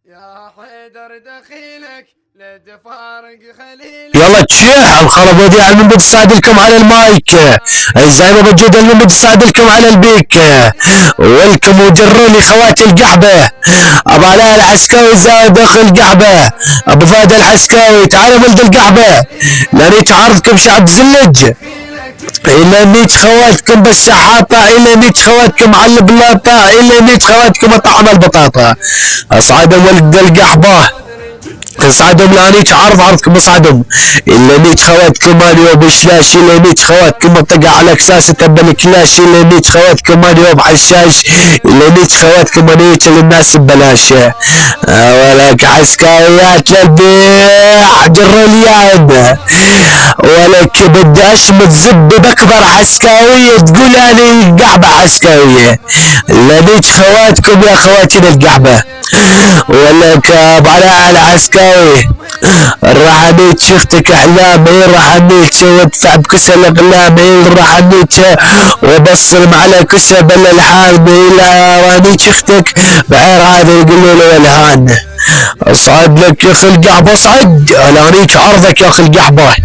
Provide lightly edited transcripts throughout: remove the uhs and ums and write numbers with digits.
يا حيدر دخيلك لا تفارق خليلك. يلا تشيح الخرب وديع المنبد السعد لكم على المايك، الزعيم ابو جود المنبد السعد لكم على البيك، ولكم وجروني خواتي القحبه، ابو علاء العسكاوي زايد اخ القحبه، ابو فهد العسكاوي تعالوا ولد القحبه، لاني تعرضكم شعب زلج، إلا نيت خواتكم بالشحاطة، إلا نيت خواتكم على البلاطة، إلا نيت خواتكم طعم البطاطا. أصعدهم ولد القحبة، اصعدهم لانيك عرضكم اصعدهم، الا نيت خواتكم ماني ابو شلاش، الا نيت خواتكم منطقة على كساس تبا الكلاش، الا نيت خواتكم ماني ابو حشاش، الا نيت خواتكم مانيك للناس ببلاش. ولك عسكريات للبيع جروليان، ولك بدي اشمت زب باكبر عسكرية تقول اني قحبة عسكرية، الا نيت خواتكم يا خواتنا القحبة. ولك ابو علاء العسكري رحنيت شختك احلامي، رحنيت وادفع بكسل اقلامي، رحنيت وبصرم على كسب الالحان، لا رانيت شختك بعير هذا يقولوا له الهان. اصعد لك يا اخي القحبه اصعد، الانيك عرضك يا اخي القحبه،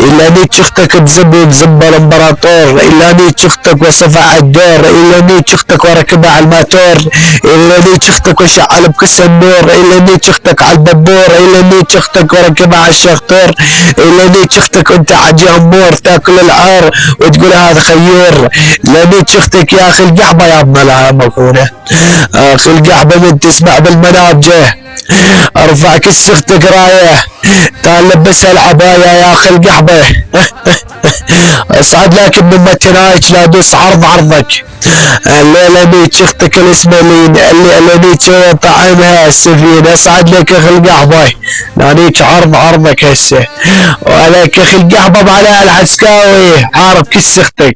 الا نيت شختك بزب الامبراطور، الا نيت شختك وصفع الدور، الا نيت شختك وركبها على الماتور، الا نيت شختك وشعل بكس النور، الا نيت شختك على البابور، الا نيت شختك وركبها على الشخطور، الا نيت شختك وانت عجي امور تاكل العار وتقول هذا خيور، الا نيت شختك يا اخي القحبه يا ابن المكونه، اخي القحبه من تسمع بالمنابجه ارفع كس اختك رايه، تعال لبسها العبايه يا اخي القحبه. اصعد لكن من متنايج لا دوس عرضك، الليله نيت اختك الاسماعيلين اللي نيت طعنها السفينه، اصعد لك يا اخي القحبه نانيك عرضك هسه، ولك يا اخي القحبه بعلاء العسكاوي عارف كس اختك.